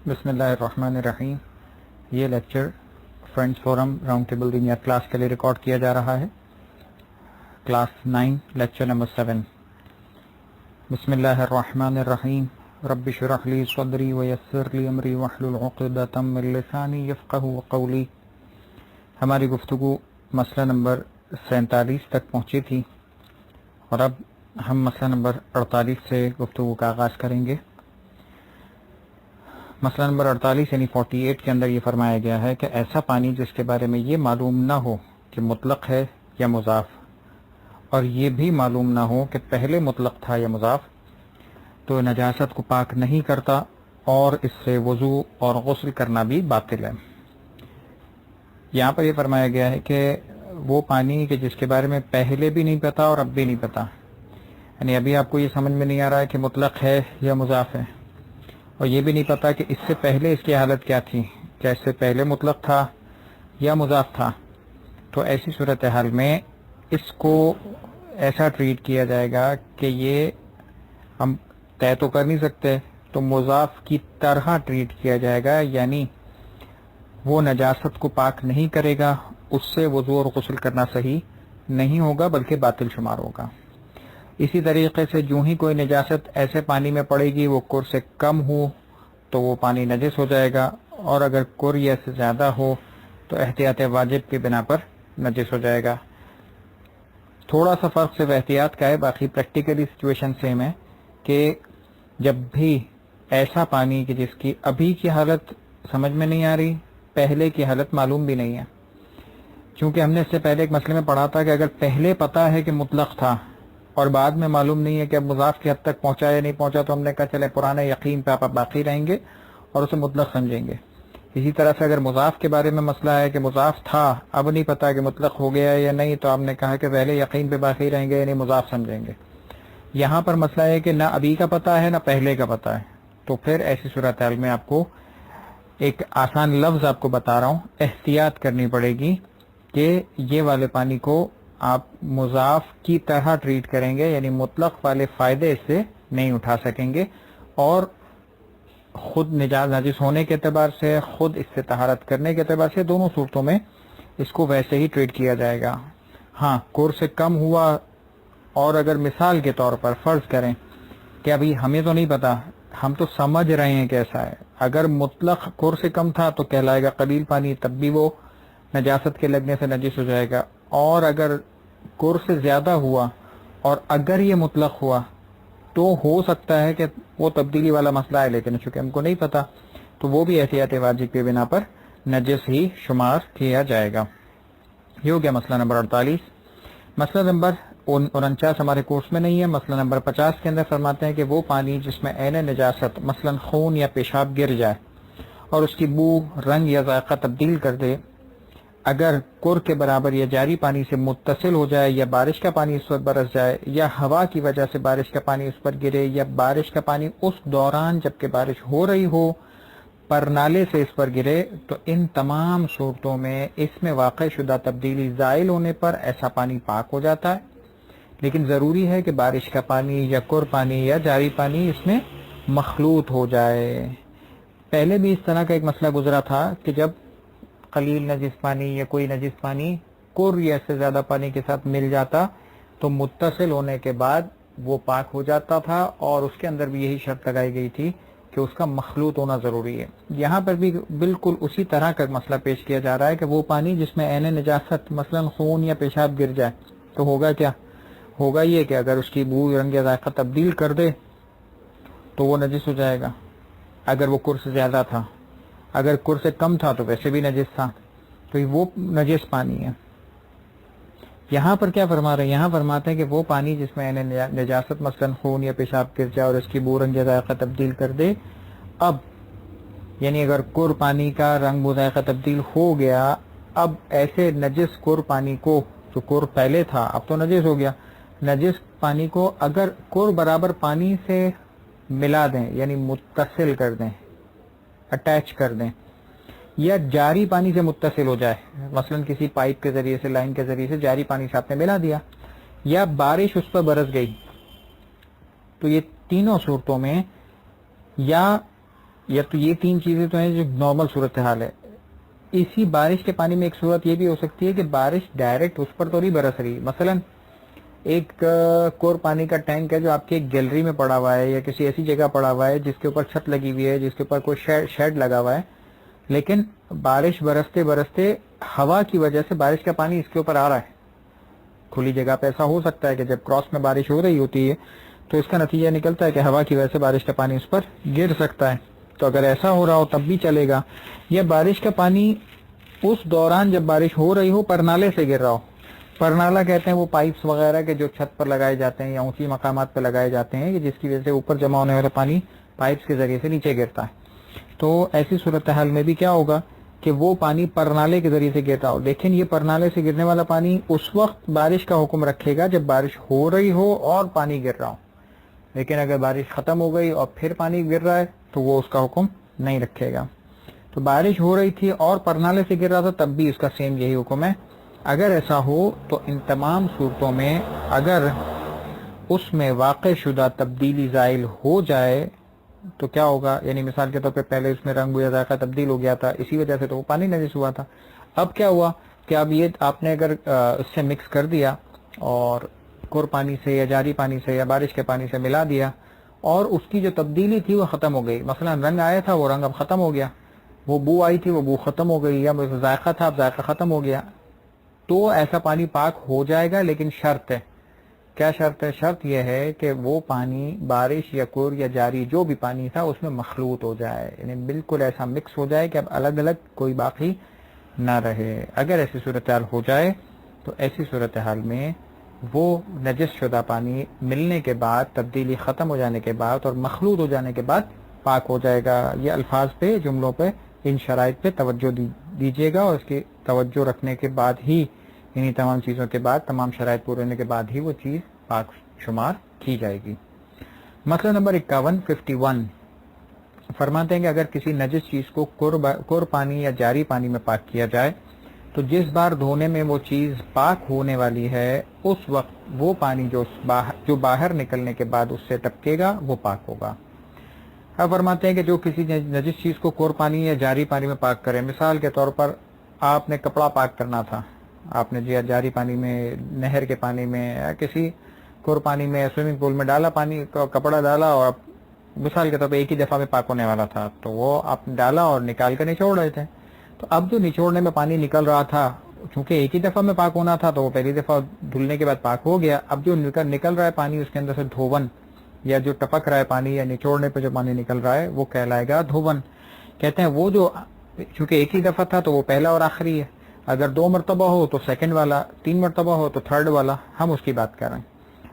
بسم اللہ الرحمن الرحیم. یہ lecture friends forum round table دنیا کلاس کے لیے ریکارڈ کیا جا رہا ہے. Class 9 lecture number 7. بسم اللہ الرحمن الرحیم. رب اشرح لی صدری ویسر لی امری واحلل عقدۃ من لسانی یفقہوا قولی. ہماری گفتگو مسئلہ نمبر 47 تک پہنچی تھی اور اب ہم مسئلہ نمبر 48 سے گفتگو کا آغاز کریں گے. مسئلہ نمبر 48 یعنی 48 کے اندر یہ فرمایا گیا ہے کہ ایسا پانی جس کے بارے میں یہ معلوم نہ ہو کہ مطلق ہے یا مضاف، اور یہ بھی معلوم نہ ہو کہ پہلے مطلق تھا یا مضاف، تو نجاست کو پاک نہیں کرتا اور اس سے وضو اور غسل کرنا بھی باطل ہے. یہاں پر یہ فرمایا گیا ہے کہ وہ پانی کہ جس کے بارے میں پہلے بھی نہیں پتا اور اب بھی نہیں پتا، یعنی ابھی آپ کو یہ سمجھ میں نہیں آ رہا ہے کہ مطلق ہے یا مضاف ہے، اور یہ بھی نہیں پتا کہ اس سے پہلے اس کی حالت کیا تھی، کیا اس سے پہلے مطلق تھا یا مضاف تھا. تو ایسی صورتحال میں اس کو ایسا ٹریٹ کیا جائے گا کہ یہ ہم طے تو کر نہیں سکتے، تو مضاف کی طرح ٹریٹ کیا جائے گا، یعنی وہ نجاست کو پاک نہیں کرے گا، اس سے وضو اور غسل کرنا صحیح نہیں ہوگا بلکہ باطل شمار ہوگا. اسی طریقے سے جو ہی کوئی نجاست ایسے پانی میں پڑے گی وہ کر سے کم ہو تو وہ پانی نجس ہو جائے گا، اور اگر کر یا سے زیادہ ہو تو احتیاط واجب کی بنا پر نجس ہو جائے گا. تھوڑا سا فرق صرف احتیاط کا ہے، باقی پریکٹیکلی سچویشن سیم ہے کہ جب بھی ایسا پانی کہ جس کی ابھی کی حالت سمجھ میں نہیں آ رہی، پہلے کی حالت معلوم بھی نہیں ہے. چونکہ ہم نے اس سے پہلے ایک مسئلے میں پڑھا تھا کہ اگر پہلے پتا ہے کہ مطلق تھا اور بعد میں معلوم نہیں ہے کہ اب مضاف کی حد تک پہنچا یا نہیں پہنچا، تو ہم نے کہا چلے پرانے یقین پہ آپ باقی رہیں گے اور اسے مطلق سمجھیں گے. اسی طرح سے اگر مضاف کے بارے میں مسئلہ ہے کہ مضاف تھا اب نہیں پتا کہ مطلق ہو گیا یا نہیں، تو آپ نے کہا کہ پہلے یقین پہ باقی رہیں گے یعنی مضاف سمجھیں گے. یہاں پر مسئلہ ہے کہ نہ ابھی کا پتا ہے نہ پہلے کا پتا ہے، تو پھر ایسی صورتحال میں آپ کو ایک آسان لفظ آپ کو بتا رہا ہوں، احتیاط کرنی پڑے گی کہ یہ والے پانی کو آپ مضاف کی طرح ٹریٹ کریں گے، یعنی مطلق والے فائدے اس سے نہیں اٹھا سکیں گے، اور خود نجس ہونے کے اعتبار سے، خود اس سے طہارت کرنے کے اعتبار سے، دونوں صورتوں میں اس کو ویسے ہی ٹریٹ کیا جائے گا. ہاں کور سے کم ہوا، اور اگر مثال کے طور پر فرض کریں کہ ابھی ہمیں تو نہیں پتا، ہم تو سمجھ رہے ہیں کیسا ہے، اگر مطلق کور سے کم تھا تو کہلائے گا قلیل پانی، تب بھی وہ نجاست کے لگنے سے نجس ہو جائے گا. اور اگر کور سے زیادہ ہوا اور اگر یہ مطلق ہوا تو ہو سکتا ہے کہ وہ تبدیلی والا مسئلہ ہے، لیکن چونکہ ہم کو نہیں پتا تو وہ بھی احتیاط واجب کے بنا پر نجس ہی شمار کیا جائے گا. یہ ہو گیا مسئلہ نمبر 48. مسئلہ نمبر 49 ہمارے کورس میں نہیں ہے. مسئلہ نمبر 50 کے اندر فرماتے ہیں کہ وہ پانی جس میں عین نجاست مثلا خون یا پیشاب گر جائے اور اس کی بو، رنگ یا ذائقہ تبدیل کر دے، اگر کر کے برابر یا جاری پانی سے متصل ہو جائے، یا بارش کا پانی اس پر برس جائے، یا ہوا کی وجہ سے بارش کا پانی اس پر گرے، یا بارش کا پانی اس دوران جبکہ بارش ہو رہی ہو پر نالے سے اس پر گرے، تو ان تمام صورتوں میں اس میں واقع شدہ تبدیلی زائل ہونے پر ایسا پانی پاک ہو جاتا ہے. لیکن ضروری ہے کہ بارش کا پانی یا کر پانی یا جاری پانی اس میں مخلوط ہو جائے. پہلے بھی اس طرح کا ایک مسئلہ گزرا تھا کہ جب قلیل نجس پانی یا کوئی نجس پانی کر یا سے زیادہ پانی کے ساتھ مل جاتا تو متصل ہونے کے بعد وہ پاک ہو جاتا تھا، اور اس کے اندر بھی یہی شرط لگائی گئی تھی کہ اس کا مخلوط ہونا ضروری ہے. یہاں پر بھی بالکل اسی طرح کا مسئلہ پیش کیا جا رہا ہے کہ وہ پانی جس میں عین نجاست مثلا خون یا پیشاب گر جائے تو ہوگا کیا؟ ہوگا یہ کہ اگر اس کی بو، رنگ یا ذائقہ تبدیل کر دے تو وہ نجس ہو جائے گا اگر وہ کر سے زیادہ تھا. اگر کر سے کم تھا تو ویسے بھی نجس تھا، تو وہ نجس پانی ہے. یہاں پر کیا فرما رہے ہیں؟ یہاں فرماتے ہیں کہ وہ پانی جس میں نجاست مثلا خون یا پیشاب گر جائے اور اس کی بو، رنگ یا ذائقہ تبدیل کر دے. اب یعنی اگر کر پانی کا رنگ و ذائقہ تبدیل ہو گیا، اب ایسے نجس کر پانی کو، جو کر پہلے تھا اب تو نجس ہو گیا، نجس پانی کو اگر کر برابر پانی سے ملا دیں، یعنی متصل کر دیں، اٹیچ کر دیں، یا جاری پانی سے متصل ہو جائے، مثلا کسی پائپ کے ذریعے سے، لائن کے ذریعے سے جاری پانی سے آپ نے ملا دیا، یا بارش اس پر برس گئی، تو یہ تینوں صورتوں میں یا یا تو یہ تین چیزیں تو ہیں جو نارمل صورتحال ہے. اسی بارش کے پانی میں ایک صورت یہ بھی ہو سکتی ہے کہ بارش ڈائریکٹ اس پر تو نہیں برس رہی. مثلا ایک کور پانی کا ٹینک ہے جو آپ کی ایک گیلری میں پڑا ہوا ہے یا کسی ایسی جگہ پڑا ہوا ہے جس کے اوپر چھت لگی ہوئی ہے, جس کے اوپر کوئی شیڈ لگا ہوا ہے, لیکن بارش برستے برستے ہوا کی وجہ سے بارش کا پانی اس کے اوپر آ رہا ہے. کھلی جگہ پہ ایسا ہو سکتا ہے کہ جب کراس میں بارش ہو رہی ہوتی ہے تو اس کا نتیجہ نکلتا ہے کہ ہوا کی وجہ سے بارش کا پانی اس پر گر سکتا ہے. تو اگر ایسا ہو رہا ہو تب بھی چلے گا. یا بارش کا پانی اس دوران جب بارش ہو رہی ہو پرنالے سے گر رہا ہو. پرنالا کہتے ہیں وہ پائپس وغیرہ کے جو چھت پر لگائے جاتے ہیں یا اونچی مقامات پہ لگائے جاتے ہیں, جس کی وجہ سے اوپر جمع ہونے والا پانی پائپس کے ذریعے سے نیچے گرتا ہے. تو ایسی صورتحال میں بھی کیا ہوگا کہ وہ پانی پرنالے کے ذریعے سے گرتا ہو. لیکن یہ پرنالے سے گرنے والا پانی اس وقت بارش کا حکم رکھے گا جب بارش ہو رہی ہو اور پانی گر رہا ہو. لیکن اگر بارش ختم ہو گئی اور پھر پانی گر رہا ہے تو وہ اس کا حکم نہیں رکھے گا. تو بارش ہو رہی تھی اور پرنالے سے گر رہا تھا تب بھی اس کا سیم یہی حکم ہے. اگر ایسا ہو تو ان تمام صورتوں میں اگر اس میں واقع شدہ تبدیلی زائل ہو جائے تو کیا ہوگا, یعنی مثال کے طور پہ پہلے اس میں رنگ یا ذائقہ تبدیل ہو گیا تھا, اسی وجہ سے تو وہ پانی نجس ہوا تھا. اب کیا ہوا کہ اب یہ آپ نے اگر اس سے مکس کر دیا اور کور پانی سے یا جاری پانی سے یا بارش کے پانی سے ملا دیا اور اس کی جو تبدیلی تھی وہ ختم ہو گئی. مثلا رنگ آیا تھا وہ رنگ اب ختم ہو گیا, وہ بو آئی تھی وہ بو ختم ہو گئی, یا ذائقہ تھا اب ذائقہ ختم ہو گیا, تو ایسا پانی پاک ہو جائے گا. لیکن شرط ہے, کیا شرط ہے؟ شرط یہ ہے کہ وہ پانی بارش یا کور یا جاری جو بھی پانی تھا اس میں مخلوط ہو جائے, یعنی بالکل ایسا مکس ہو جائے کہ اب الگ الگ کوئی باقی نہ رہے. اگر ایسی صورتحال ہو جائے تو ایسی صورتحال میں وہ نجس شدہ پانی ملنے کے بعد, تبدیلی ختم ہو جانے کے بعد اور مخلوط ہو جانے کے بعد پاک ہو جائے گا. یہ الفاظ پہ, جملوں پہ, ان شرائط پہ توجہ دیجیے گا اور اس کی توجہ رکھنے کے بعد ہی, یعنی تمام چیزوں کے بعد, تمام شرائط پورے ہونے کے بعد ہی وہ چیز پاک شمار کی جائے گی. مسئلہ نمبر 51 فرماتے ہیں کہ اگر کسی نجس چیز کو کور پانی یا جاری پانی میں پاک کیا جائے تو جس بار دھونے میں وہ چیز پاک ہونے والی ہے اس وقت وہ پانی جو باہر نکلنے کے بعد اس سے ٹپکے گا وہ پاک ہوگا. اب فرماتے ہیں کہ جو کسی نجس چیز کو کور پانی یا جاری پانی میں پاک کرے, مثال کے طور پر آپ نے کپڑا پاک کرنا تھا, آپ نے جاری پانی میں, نہر کے پانی میں یا کسی کور پانی میں, سوئمنگ پول میں ڈالا, پانی کپڑا ڈالا اور مثال کے طور پہ ایک ہی دفعہ میں پاک ہونے والا تھا, تو وہ آپ ڈالا اور نکال کر نچوڑ رہے تھے. تو اب جو نچوڑنے میں پانی نکل رہا تھا, چونکہ ایک ہی دفعہ میں پاک ہونا تھا تو وہ پہلی دفعہ دھلنے کے بعد پاک ہو گیا. اب جو نکل رہا ہے پانی اس کے اندر سے دھون, یا جو ٹپک رہا ہے پانی یا نچوڑنے پہ جو پانی نکل رہا ہے وہ کہلائے گا دھون. کہتے ہیں وہ جو, چونکہ ایک ہی دفعہ تھا تو وہ پہلا اور آخری ہے, اگر 2 مرتبہ ہو تو سیکنڈ والا, 3 مرتبہ ہو تو تھرڈ والا, ہم اس کی بات کر رہے ہیں.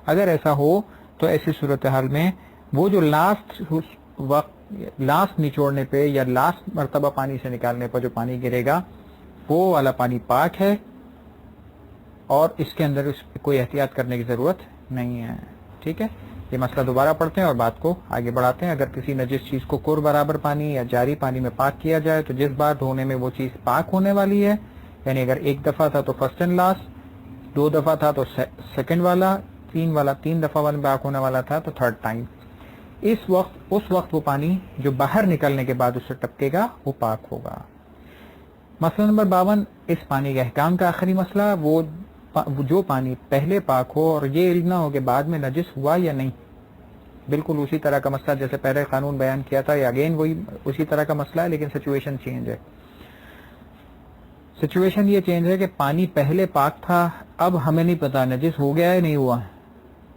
اگر ایسا ہو تو ایسی صورتحال میں وہ جو لاسٹ نچوڑنے پہ یا لاسٹ مرتبہ پانی سے نکالنے پر جو پانی گرے گا وہ والا پانی پاک ہے اور اس کے اندر کوئی احتیاط کرنے کی ضرورت نہیں ہے. ٹھیک ہے, یہ مسئلہ دوبارہ پڑھتے ہیں اور بات کو آگے بڑھاتے ہیں. اگر کسی نجس چیز کو کور برابر پانی یا جاری پانی میں پاک کیا جائے تو جس بار دھونے میں وہ چیز پاک ہونے والی ہے, یعنی اگر ایک دفعہ تھا تو فرسٹ اینڈ لاسٹ, 2 دفعہ تھا تو سیکنڈ والا, 3 دفعہ والا پاک ہونے والا تھا تو تھرڈ ٹائم, اس وقت وہ پانی جو باہر نکلنے کے بعد اس سے ٹپکے گا وہ پاک ہوگا. مسئلہ نمبر 52 اس پانی کے احکام کا آخری مسئلہ, وہ جو پانی پہلے پاک ہو اور یہ علم نہ ہو کہ بعد میں نجس ہوا یا نہیں. بالکل اسی طرح کا مسئلہ جیسے پہلے قانون بیان کیا تھا, یا اگین وہی اسی طرح کا مسئلہ ہے لیکن سچویشن چینج ہے. سچویشن یہ چینج ہے کہ پانی پہلے پاک تھا, اب ہمیں نہیں پتا نجس ہو گیا ہے نہیں ہوا,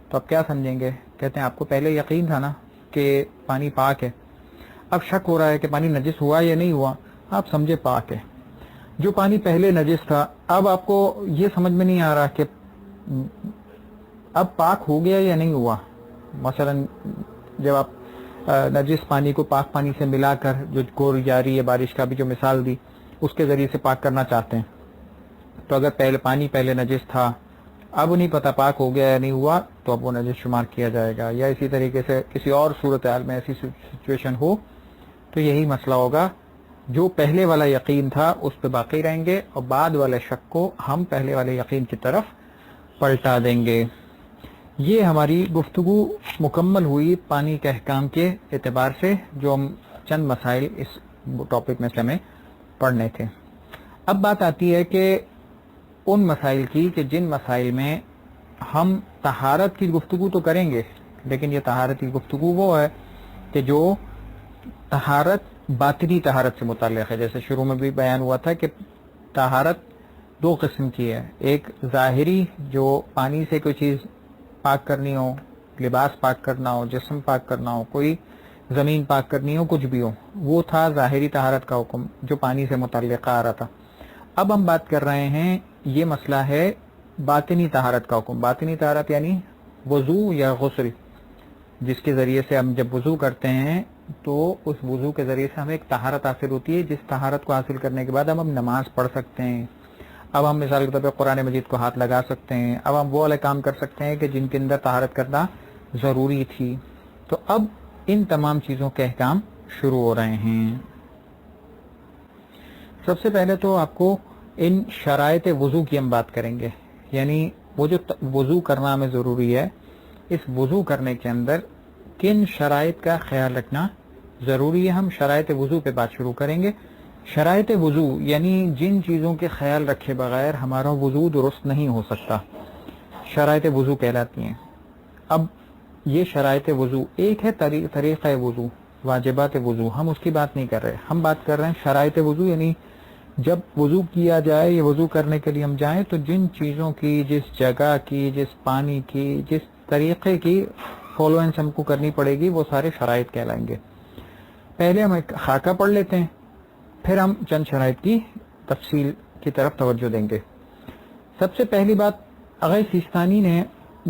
تو اب کیا سمجھیں گے؟ کہتے ہیں آپ کو پہلے یقین تھا نا کہ پانی پاک ہے, اب شک ہو رہا ہے کہ پانی نجس ہوا یا نہیں ہوا, آپ سمجھے پاک ہے. جو پانی پہلے نجس تھا اب آپ کو یہ سمجھ میں نہیں آ رہا کہ اب پاک ہو گیا یا نہیں ہوا. مثلا جب آپ نجس پانی کو پاک پانی سے ملا کر, جو کور جاری یا بارش کا بھی جو مثال دی اس کے ذریعے سے پاک کرنا چاہتے ہیں, تو اگر پانی پہلے نجس تھا اب نہیں پتا پاک ہو گیا یا نہیں ہوا تو اب وہ نجس شمار کیا جائے گا. یا اسی طریقے سے کسی اور صورتحال میں ایسی سچویشن ہو تو یہی مسئلہ ہوگا, جو پہلے والا یقین تھا اس پہ باقی رہیں گے اور بعد والے شک کو ہم پہلے والے یقین کی طرف پلٹا دیں گے. یہ ہماری گفتگو مکمل ہوئی پانی کے احکام کے اعتبار سے, جو ہم چند مسائل اس ٹاپک میں سے ہمیں پڑھنے تھے. اب بات آتی ہے کہ ان مسائل کی کہ جن مسائل میں ہم طہارت کی گفتگو تو کریں گے، لیکن یہ طہارت کی گفتگو وہ ہے کہ جو طہارت باطنی طہارت سے متعلق ہے. جیسے شروع میں بھی بیان ہوا تھا کہ طہارت دو قسم کی ہے. ایک ظاہری جو پانی سے کوئی چیز پاک کرنی ہو، لباس پاک کرنا ہو، جسم پاک کرنا ہو، کوئی زمین پاک کرنی ہو، کچھ بھی ہو، وہ تھا ظاہری طہارت کا حکم جو پانی سے متعلقہ آ رہا تھا. اب ہم بات کر رہے ہیں، یہ مسئلہ ہے باطنی طہارت کا حکم. باطنی طہارت یعنی وضو یا غسل، جس کے ذریعے سے ہم جب وضو کرتے ہیں تو اس وضو کے ذریعے سے ہمیں ایک طہارت حاصل ہوتی ہے، جس طہارت کو حاصل کرنے کے بعد ہم نماز پڑھ سکتے ہیں. اب ہم مثال کے طور پہ قرآن مجید کو ہاتھ لگا سکتے ہیں. اب ہم وہ والے کام کر سکتے ہیں کہ جن کے اندر طہارت کرنا ضروری تھی. تو اب ان تمام چیزوں کے احکام شروع ہو رہے ہیں. سب سے پہلے تو آپ کو ان شرائط وضو کی ہم بات کریں گے، یعنی وہ جو وضو کرنا ہمیں ضروری ہے، اس وضو کرنے کے اندر کن شرائط کا خیال رکھنا ضروری ہے. ہم شرائط وضو پہ بات شروع کریں گے. شرائط وضو یعنی جن چیزوں کے خیال رکھے بغیر ہمارا وضو درست نہیں ہو سکتا، شرائط وضو کہلاتی ہیں. اب یہ شرائط وضو، ایک ہے طریقہ وضو، واجبات وضو، ہم اس کی بات نہیں کر رہے. ہم بات کر رہے ہیں شرائط وضو، یعنی جب وضو کیا جائے یا وضو کرنے کے لیے ہم جائیں تو جن چیزوں کی، جس جگہ کی، جس پانی کی، جس طریقے کی فالوئنس ہم کو کرنی پڑے گی، وہ سارے شرائط کہلائیں گے. پہلے ہم ایک خاکہ پڑھ لیتے ہیں، پھر ہم چند شرائط کی تفصیل کی طرف توجہ دیں گے. سب سے پہلی بات، اغیث سیستانی نے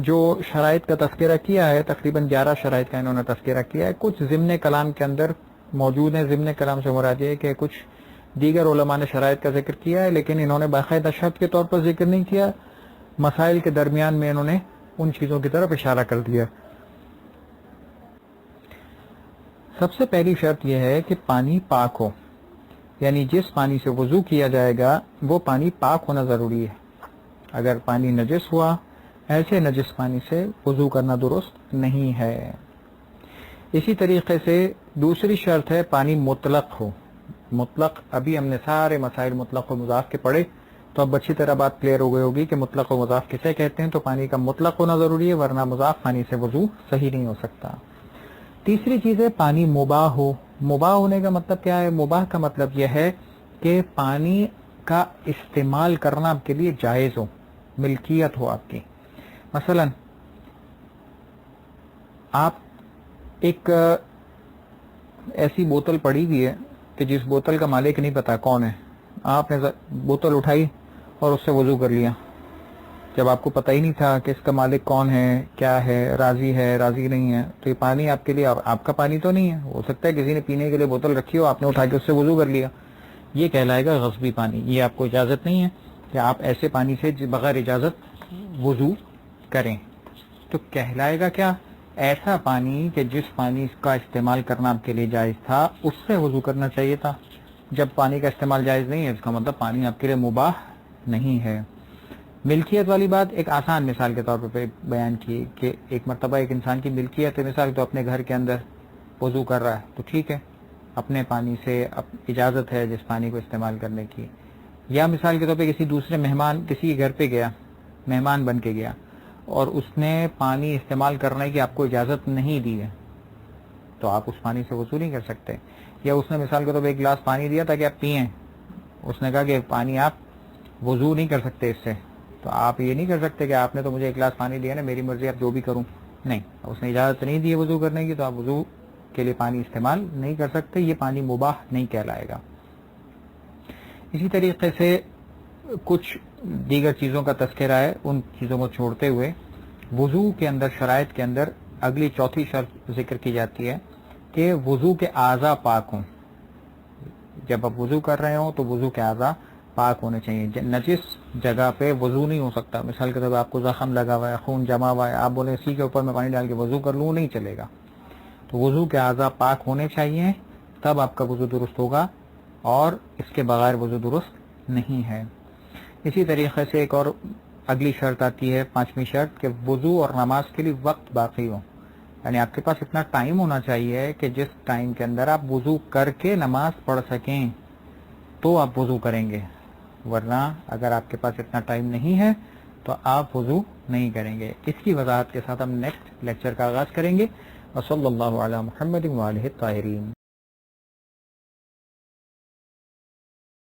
جو شرائط کا تذکرہ کیا ہے، تقریباً 11 شرائط کا انہوں نے تذکرہ کیا ہے. کچھ ضمن کلام کے اندر موجود ہیں. ضمن کلام سے مراد یہ ہے کہ کچھ دیگر علماء نے شرائط کا ذکر کیا ہے، لیکن انہوں نے باقاعدہ شرط کے طور پر ذکر نہیں کیا. مسائل کے درمیان میں انہوں نے ان چیزوں کی طرف اشارہ کر دیا. سب سے پہلی شرط یہ ہے کہ پانی پاک ہو، یعنی جس پانی سے وضو کیا جائے گا وہ پانی پاک ہونا ضروری ہے. اگر پانی نجس ہوا، ایسے نجس پانی سے وضو کرنا درست نہیں ہے. اسی طریقے سے دوسری شرط ہے پانی مطلق ہو. مطلق، ابھی ہم نے سارے مسائل مطلق و مضاف کے پڑھے تو اب اچھی طرح بات کلیئر ہو گئی ہوگی کہ مطلق و مضاف کسے کہتے ہیں. تو پانی کا مطلق ہونا ضروری ہے، ورنہ مضاف پانی سے وضو صحیح نہیں ہو سکتا. تیسری چیز ہے پانی مباح ہو. مباح ہونے کا مطلب کیا ہے؟ مباح کا مطلب یہ ہے کہ پانی کا استعمال کرنا آپ کے لیے جائز ہو، ملکیت ہو آپ کی. مثلا آپ ایک ایسی بوتل پڑی ہوئی ہے کہ جس بوتل کا مالک نہیں پتا کون ہے، آپ نے بوتل اٹھائی اور اس سے وضو کر لیا، جب آپ کو پتہ ہی نہیں تھا کہ اس کا مالک کون ہے، کیا ہے، راضی ہے، راضی نہیں ہے. تو یہ پانی آپ کے لیے آپ کا پانی تو نہیں ہے. ہو سکتا ہے کسی نے پینے کے لیے بوتل رکھی ہو، آپ نے اٹھا کے اس سے وضو کر لیا، یہ کہلائے گا غصبی پانی. یہ آپ کو اجازت نہیں ہے کہ آپ ایسے پانی سے بغیر اجازت وضو کریں. تو کہلائے گا کیا؟ ایسا پانی کہ جس پانی کا استعمال کرنا آپ کے لیے جائز تھا اس سے وضو کرنا چاہیے تھا. جب پانی کا استعمال جائز نہیں ہے اس کا مطلب پانی آپ کے لیے مباح نہیں ہے. ملکیت والی بات ایک آسان مثال کے طور پر بیان کی کہ ایک مرتبہ ایک انسان کی ملکیت ہے، مثال تو اپنے گھر کے اندر وضو کر رہا ہے تو ٹھیک ہے، اپنے پانی سے اجازت ہے جس پانی کو استعمال کرنے کی. یا مثال کے طور پہ کسی دوسرے مہمان کسی گھر پہ گیا، مہمان بن کے گیا اور اس نے پانی استعمال کرنے کی آپ کو اجازت نہیں دی ہے تو آپ اس پانی سے وضو نہیں کر سکتے. یا اس نے مثال کے طور پہ ایک گلاس پانی دیا تاکہ آپ پئیں، اس نے کہا کہ پانی آپ وضو نہیں کر سکتے اس سے، تو آپ یہ نہیں کر سکتے کہ آپ نے تو مجھے ایک گلاس پانی دیا نا، میری مرضی آپ جو بھی کروں. نہیں، اس نے اجازت نہیں دی ہے وضو کرنے کی تو آپ وضو کے لیے پانی استعمال نہیں کر سکتے. یہ پانی مباح نہیں کہلائے گا. اسی طریقے سے کچھ دیگر چیزوں کا تذکرہ ہے، ان چیزوں کو چھوڑتے ہوئے وضو کے اندر، شرائط کے اندر اگلی چوتھی شرط ذکر کی جاتی ہے کہ وضو کے اعضاء پاک ہوں. جب آپ وضو کر رہے ہوں تو وضو کے اعضاء پاک ہونے چاہیے. نجس جگہ پہ وضو نہیں ہو سکتا. مثال کے طور پہ آپ کو زخم لگا ہوا ہے، خون جمع ہوا ہے، آپ بولیں اسی کے اوپر میں پانی ڈال کے وضو کر لوں، نہیں چلے گا. تو وضو کے اعضاء پاک ہونے چاہیے، تب آپ کا وضو درست ہوگا، اور اس کے بغیر وضو درست نہیں ہے. اسی طریقے سے ایک اور اگلی شرط آتی ہے، پانچویں شرط، کہ وضو اور نماز کے لیے وقت باقی ہو. یعنی آپ کے پاس اتنا ٹائم ہونا چاہیے کہ جس ٹائم کے اندر آپ وضو کر کے نماز پڑھ سکیں تو آپ وضو کریں گے، ورنہ اگر آپ کے پاس اتنا ٹائم نہیں ہے تو آپ وضو نہیں کریں گے۔ اس کی وضاحت کے ساتھ ہم نیکسٹ لیکچر کا آغاز کریں گے۔ وصلی اللہ علی محمد وآلہ الطاہرین۔